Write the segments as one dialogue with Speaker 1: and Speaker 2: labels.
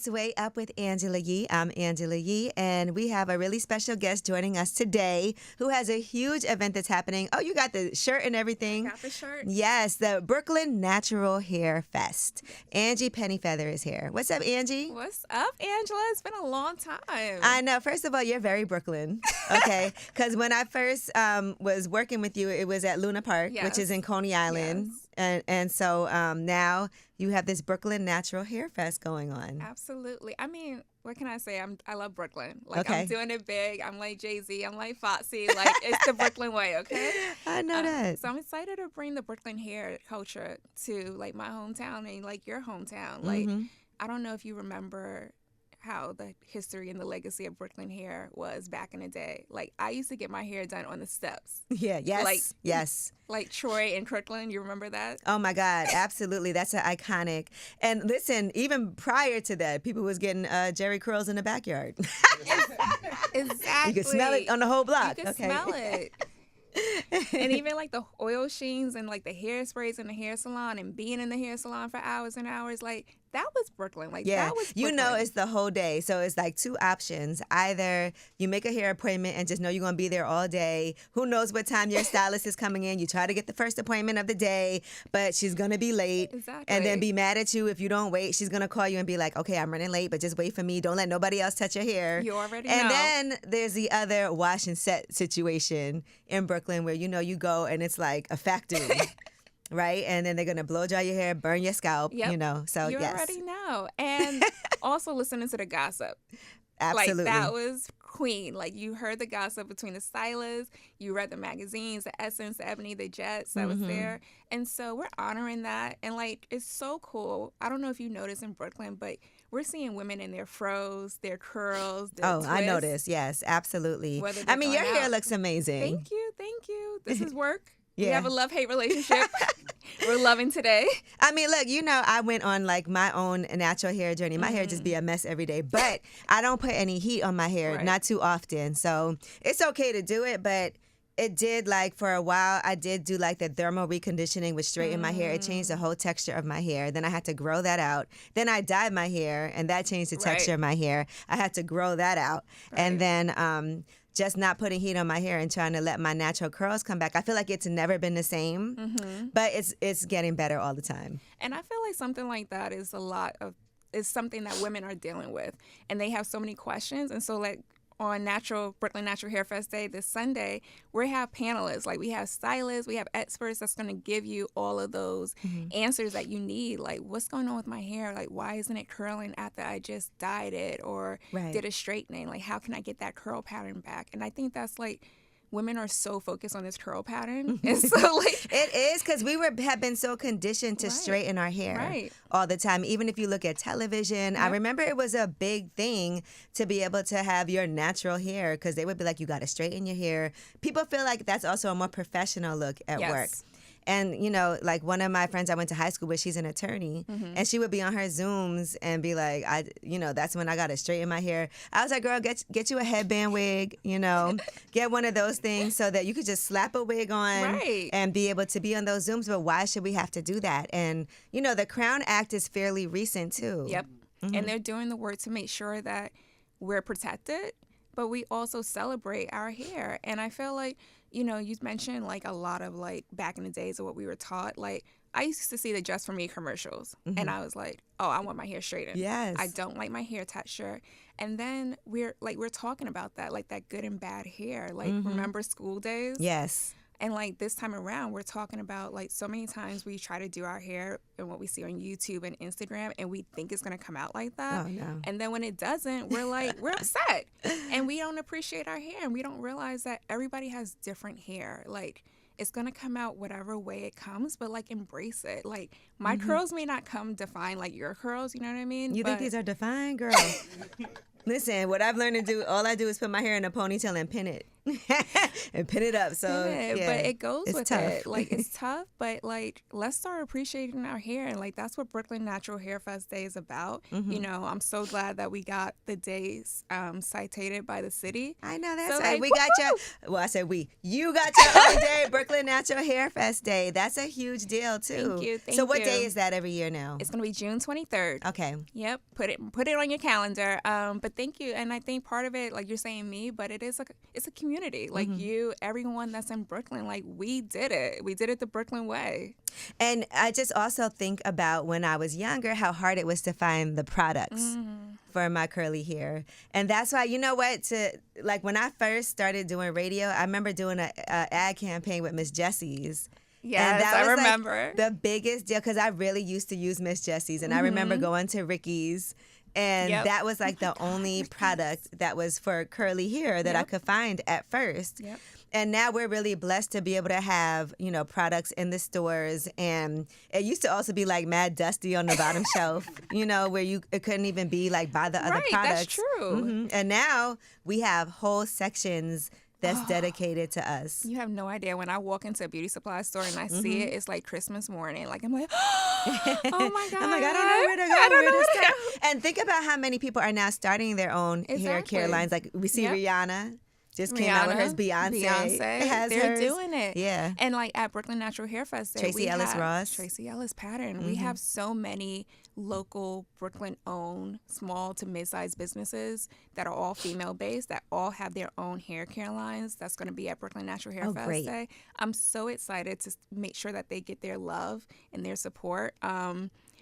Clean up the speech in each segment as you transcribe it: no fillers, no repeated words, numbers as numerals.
Speaker 1: It's Way Up with Angela Yee. I'm Angela Yee, and we have a really special guest joining us today who has a huge event that's happening. Oh, you got the shirt and everything.
Speaker 2: Got the shirt.
Speaker 1: Yes, the Brooklyn Natural Hair Fest. Angie Pennyfeather is here. What's up, Angie?
Speaker 2: What's up, Angela? It's been a long time.
Speaker 1: I know. First of all, you're very Brooklyn, okay? Because when I first was working with you, it was at Luna Park, which is in Coney Island.
Speaker 2: Yes.
Speaker 1: And so now you have this Brooklyn Natural Hair Fest going on.
Speaker 2: Absolutely. I mean, what can I say? I love Brooklyn. Like, I'm doing it big. I'm like Jay-Z. I'm like Foxy. Like, it's the Brooklyn way, okay?
Speaker 1: I know that.
Speaker 2: So I'm excited to bring the Brooklyn hair culture to, like, my hometown and, like, your hometown. Like, I don't know if you remember how the history and the legacy of Brooklyn hair was back in the day. Like, I used to get my hair done on the steps.
Speaker 1: Yeah, yes, yes.
Speaker 2: Like Troy and Crooklyn, you remember that?
Speaker 1: Oh my God, absolutely. That's an iconic. And listen, even prior to that, people was getting Jerry curls in the backyard.
Speaker 2: Exactly.
Speaker 1: You could smell it on the whole block.
Speaker 2: You could smell it. And even like the oil sheens and like the hairsprays in the hair salon and being in the hair salon for hours and hours, like that was Brooklyn. Like that was Brooklyn.
Speaker 1: You know, it's the whole day. So it's like two options. Either you make a hair appointment and just know you're going to be there all day. Who knows what time your stylist is coming in. You try to get the first appointment of the day, but she's going to be late.
Speaker 2: Exactly.
Speaker 1: And then be mad at you if you don't wait. She's going to call you and be like, okay, I'm running late, but just wait for me. Don't let nobody else touch your hair.
Speaker 2: You already know.
Speaker 1: And then there's the other wash and set situation in Brooklyn where, you know, you go and it's like a factory. Right? And then they're going to blow dry your hair, burn your scalp, you know. So,
Speaker 2: you already know. And also listening to the gossip.
Speaker 1: Absolutely.
Speaker 2: Like, that was queen. Like, you heard the gossip between the stylists. You read the magazines, the Essence, the Ebony, the Jets that was there. And so we're honoring that. And, like, it's so cool. I don't know if you noticed in Brooklyn, but we're seeing women in their fros, their curls, their twists.
Speaker 1: I noticed. Yes, absolutely. I mean, your hair looks amazing.
Speaker 2: Thank you. Thank you. This is work.
Speaker 1: Yeah.
Speaker 2: We have a love-hate relationship. We're loving today.
Speaker 1: I mean, look, you know, I went on like my own natural hair journey. My hair just be a mess every day, but I don't put any heat on my hair, not too often. So it's okay to do it, but it did, like, for a while, I did do like the thermal reconditioning, which straightened my hair. It changed the whole texture of my hair. Then I had to grow that out. Then I dyed my hair, and that changed the texture of my hair. I had to grow that out. And then just not putting heat on my hair and trying to let my natural curls come back. I feel like it's never been the same, but it's getting better all the time.
Speaker 2: And I feel like something like that is something that women are dealing with, and they have so many questions. And so, like, on Brooklyn Natural Hair Fest Day this Sunday, we have panelists. Like, we have stylists, we have experts that's going to give you all of those answers that you need. Like, what's going on with my hair? Like, why isn't it curling after I just dyed it or did a straightening? Like, how can I get that curl pattern back? And I think that's, like, women are so focused on this curl pattern. And so, like,
Speaker 1: it is, because have been so conditioned to straighten our hair all the time. Even if you look at television, I remember it was a big thing to be able to have your natural hair, because they would be like, you got to straighten your hair. People feel like that's also a more professional look at work. And, you know, like one of my friends I went to high school with, she's an attorney, and she would be on her Zooms and be like, that's when I got to straighten my hair. I was like, girl, get you a headband wig, you know, get one of those things so that you could just slap a wig on and be able to be on those Zooms. But why should we have to do that? And, you know, the Crown Act is fairly recent, too.
Speaker 2: Yep. And they're doing the work to make sure that we're protected, but we also celebrate our hair. And I feel like, you know, you mentioned like a lot of like back in the days of what we were taught. Like, I used to see the Just For Me commercials, and I was like, oh, I want my hair straightened.
Speaker 1: Yes.
Speaker 2: I don't like my hair texture. And then we're talking about that, like that good and bad hair. Like, remember school days?
Speaker 1: Yes.
Speaker 2: And like this time around, we're talking about like so many times we try to do our hair and what we see on YouTube and Instagram, and we think it's going to come out like that.
Speaker 1: Oh, no.
Speaker 2: And then when it doesn't, we're like, we're upset. And we don't appreciate our hair, and we don't realize that everybody has different hair. Like, it's going to come out whatever way it comes, but like embrace it. Like, my curls may not come defined like your curls, you know what I mean?
Speaker 1: You think these are defined, girl? Listen, what I've learned to do, all I do is put my hair in a ponytail and pin it. And pin it up. So yeah,
Speaker 2: but it goes with
Speaker 1: tough.
Speaker 2: it. Like, it's tough, but like, let's start appreciating our hair. And like, that's what Brooklyn Natural Hair Fest Day is about. You know, I'm so glad that we got the days cited by the city.
Speaker 1: I know, that's
Speaker 2: so,
Speaker 1: right.
Speaker 2: like,
Speaker 1: We got your, well, I said we. You got your own day, Brooklyn Natural Hair Fest Day. That's a huge deal too.
Speaker 2: Thank you.
Speaker 1: So what day is that every year now?
Speaker 2: It's gonna be June 23rd.
Speaker 1: Okay.
Speaker 2: Yep. Put it on your calendar. But thank you. And I think part of it, like you're saying me, but it's a community. Like everyone that's in Brooklyn, like we did it. We did it the Brooklyn way.
Speaker 1: And I just also think about when I was younger, how hard it was to find the products for my curly hair. And that's why, you know what, like when I first started doing radio, I remember doing an ad campaign with Miss Jessie's.
Speaker 2: Yes,
Speaker 1: and that
Speaker 2: I
Speaker 1: was
Speaker 2: remember.
Speaker 1: Like the biggest deal because I really used to use Miss Jessie's. And I remember going to Ricky's. And that was like the only product that was for curly hair that I could find at first.
Speaker 2: Yep.
Speaker 1: And now we're really blessed to be able to have, you know, products in the stores. And it used to also be like mad dusty on the bottom shelf, you know, where it couldn't even be like by the other products.
Speaker 2: Right, that's true.
Speaker 1: And now we have whole sections that's dedicated to us.
Speaker 2: You have no idea. When I walk into a beauty supply store and I see it, it's like Christmas morning. Like, I'm like, oh my God.
Speaker 1: I'm like, I don't know where to go.
Speaker 2: I don't know
Speaker 1: where to
Speaker 2: where
Speaker 1: start.
Speaker 2: to go.
Speaker 1: And think about how many people are now starting their own hair care lines. Like we see Rihanna just came out with hers. Beyonce has
Speaker 2: they're
Speaker 1: hers.
Speaker 2: doing it.
Speaker 1: Yeah.
Speaker 2: And like at Brooklyn Natural Hair Fest,
Speaker 1: Tracy Ellis Ross.
Speaker 2: Tracy Ellis Pattern. We have so many local Brooklyn-owned small to mid-sized businesses that are all female-based, that all have their own hair care lines. That's going to be at Brooklyn Natural Hair Fest Day. I'm so excited to make sure that they get their love and their support.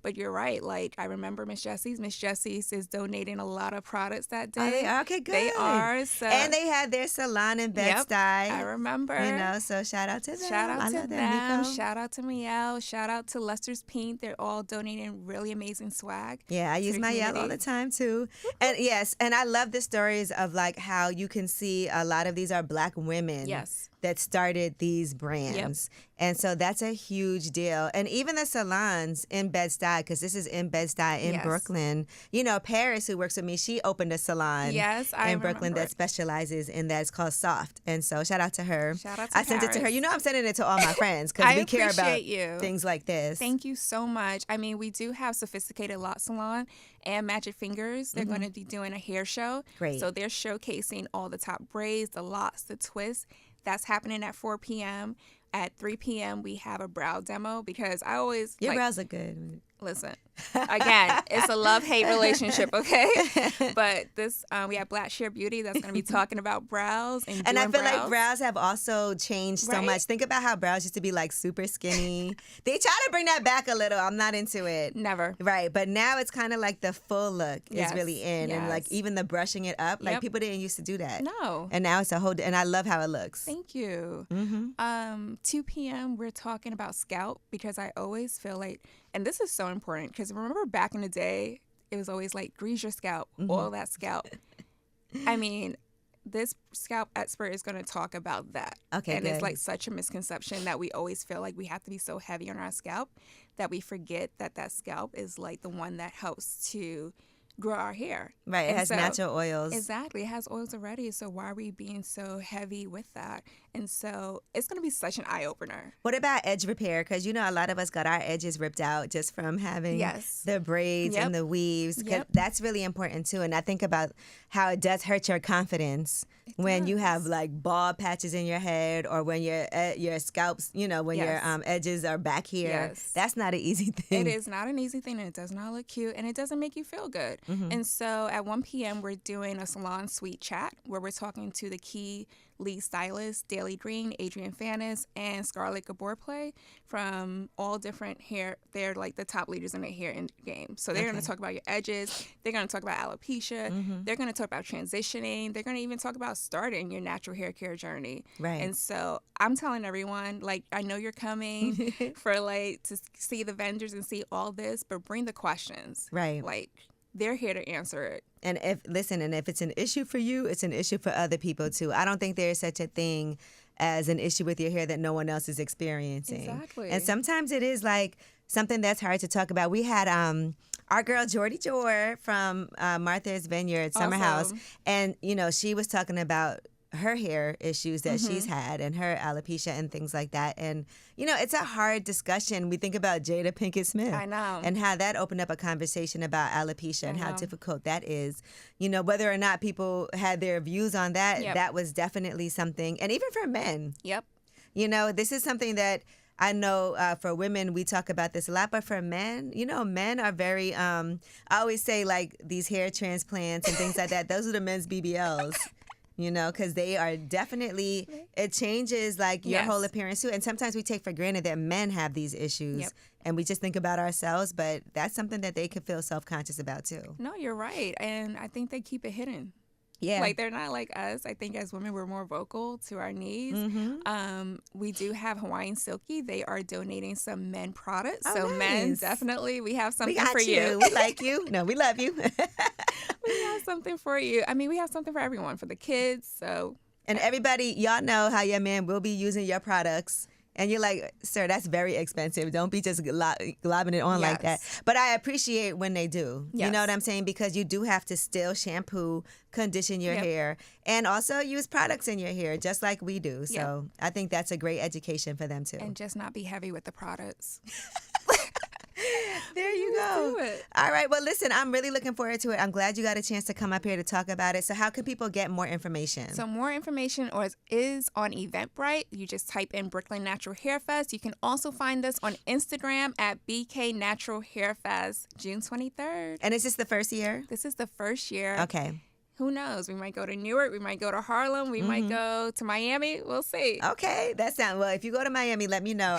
Speaker 2: But you're right. Like, I remember Miss Jessie's. Miss Jessie's is donating a lot of products that day.
Speaker 1: Oh, they are? Okay, good.
Speaker 2: They are. So.
Speaker 1: And they had their salon in Bed-Stuy.
Speaker 2: I remember.
Speaker 1: You know, so shout out to them.
Speaker 2: Shout out
Speaker 1: I
Speaker 2: to
Speaker 1: love
Speaker 2: them. Shout out to Mielle. Shout out to Lester's Pink. They're all donating really amazing swag.
Speaker 1: Yeah, I use my Yell all the time too. And yes, and I love the stories of like how you can see a lot of these are Black women.
Speaker 2: Yes.
Speaker 1: That started these brands. Yep. And so that's a huge deal. And even the salons in Bed-Stuy, because this is in Bed-Stuy in Brooklyn. You know, Paris, who works with me, she opened a salon in Brooklyn that specializes in that. It's called Soft. And so shout out to her.
Speaker 2: Shout out to
Speaker 1: I sent it to her. You know I'm sending it to all my friends because we care about things like this.
Speaker 2: Thank you so much. I mean, we do have Sophisticated Lot Salon and Magic Fingers. They're going to be doing a hair show.
Speaker 1: Great.
Speaker 2: So they're showcasing all the top braids, the lots, the twists. That's happening at 4 p.m. At 3 p.m., we have a brow demo because I always...
Speaker 1: Your brows look good.
Speaker 2: Listen, again, it's a love-hate relationship, okay? But this, we have Black Sheer Beauty that's going to be talking about brows. And
Speaker 1: I feel like brows have also changed so much. Think about how brows used to be like super skinny. They try to bring that back a little. I'm not into it.
Speaker 2: Never.
Speaker 1: Right. But now it's kind of like the full look is really in. And like even the brushing it up, like people didn't used to do that.
Speaker 2: No.
Speaker 1: And now it's a whole, and I love how it looks.
Speaker 2: Thank you. 2 p.m., we're talking about scalp because I always feel like, and this is so important because remember back in the day, it was always like grease your scalp, oil that scalp. I mean, this scalp expert is going to talk about that.
Speaker 1: Okay,
Speaker 2: and it's like such a misconception that we always feel like we have to be so heavy on our scalp that we forget that scalp is like the one that helps to grow our hair.
Speaker 1: Right. It has natural oils.
Speaker 2: Exactly. It has oils already. So why are we being so heavy with that? And so it's going to be such an eye-opener.
Speaker 1: What about edge repair? Because, you know, a lot of us got our edges ripped out just from having the braids and the weaves. That's really important, too. And I think about how it does hurt your confidence when you have, like, bald patches in your head or when your scalps, you know, when your edges are back here. That's not an easy thing.
Speaker 2: It is not an easy thing, and it does not look cute, and it doesn't make you feel good. And so at 1 p.m., we're doing a salon suite chat where we're talking to the key lead stylists, Daily Greene, Adrian Fannis, and Scarlett Gaborplay from all different hair. They're like the top leaders in the hair game. So they're going to talk about your edges. They're going to talk about alopecia. They're going to talk about transitioning. They're going to even talk about starting your natural hair care journey.
Speaker 1: Right.
Speaker 2: And so I'm telling everyone, like, I know you're coming for like to see the vendors and see all this, but bring the questions.
Speaker 1: Right.
Speaker 2: Like, they're here to answer it.
Speaker 1: And if it's an issue for you, it's an issue for other people too. I don't think there is such a thing as an issue with your hair that no one else is experiencing.
Speaker 2: Exactly.
Speaker 1: And sometimes it is like something that's hard to talk about. We had our girl Jordy Jor from Martha's Vineyard Summer House, and she was talking about her hair issues that she's had and her alopecia and things like that. And, it's a hard discussion. We think about Jada Pinkett Smith.
Speaker 2: I know.
Speaker 1: And how that opened up a conversation about alopecia and how difficult that is. Whether or not people had their views on that, that was definitely something. And even for men.
Speaker 2: Yep.
Speaker 1: This is something that I know for women, we talk about this a lot, but for men, men are very, I always say like these hair transplants and things like that, those are the men's BBLs. Because they are definitely, it changes like your whole appearance too. And sometimes we take for granted that men have these issues and we just think about ourselves, but that's something that they could feel self-conscious about too.
Speaker 2: No, you're right. And I think they keep it hidden.
Speaker 1: Yeah.
Speaker 2: Like, they're not like us. I think as women, we're more vocal to our needs. We do have Hawaiian Silky. They are donating some men products.
Speaker 1: Oh,
Speaker 2: so
Speaker 1: nice.
Speaker 2: Men, definitely, we have something
Speaker 1: for
Speaker 2: you.
Speaker 1: We like you. No, we love you.
Speaker 2: We have something for you. I mean, we have something for everyone, for the kids. So,
Speaker 1: and everybody, y'all know how your man will be using your products. And you're like, sir, that's very expensive. Don't be just globbing it on like that. But I appreciate when they do.
Speaker 2: Yes.
Speaker 1: You know what I'm saying? Because you do have to still shampoo, condition your hair, and also use products in your hair, just like we do. So I think that's a great education for them, too.
Speaker 2: And just not be heavy with the products.
Speaker 1: There you go. All right. Well, listen, I'm really looking forward to it. I'm glad you got a chance to come up here to talk about it. So how can people get more information?
Speaker 2: So more information is on Eventbrite. You just type in Brooklyn Natural Hair Fest. You can also find us on Instagram at BK Natural Hair Fest, June 23rd.
Speaker 1: And is this the first year?
Speaker 2: This is the first year.
Speaker 1: Okay.
Speaker 2: Who knows? We might go to Newark. We might go to Harlem. We might go to Miami. We'll see.
Speaker 1: Okay. That sounds well. If you go to Miami, let me know.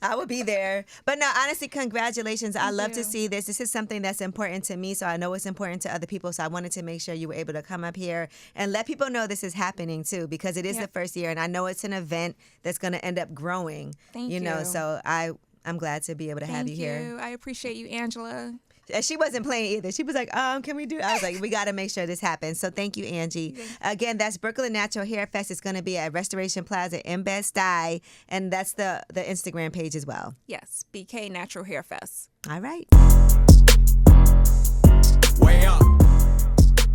Speaker 1: I will be there. But no, honestly, congratulations. I love to see this. This is something that's important to me, so I know it's important to other people. So I wanted to make sure you were able to come up here and let people know this is happening too, because it is the first year, and I know it's an event that's going to end up growing.
Speaker 2: Thank you.
Speaker 1: So I'm glad to be able to have you here.
Speaker 2: I appreciate you, Angela.
Speaker 1: She wasn't playing either. She was like, can we do it? I was like, we got to make sure this happens. So thank you, Angie. Again, that's Brooklyn Natural Hair Fest. It's going to be at Restoration Plaza in Bed-Stuy. And that's the Instagram page as well.
Speaker 2: Yes, BK Natural Hair Fest.
Speaker 1: All right.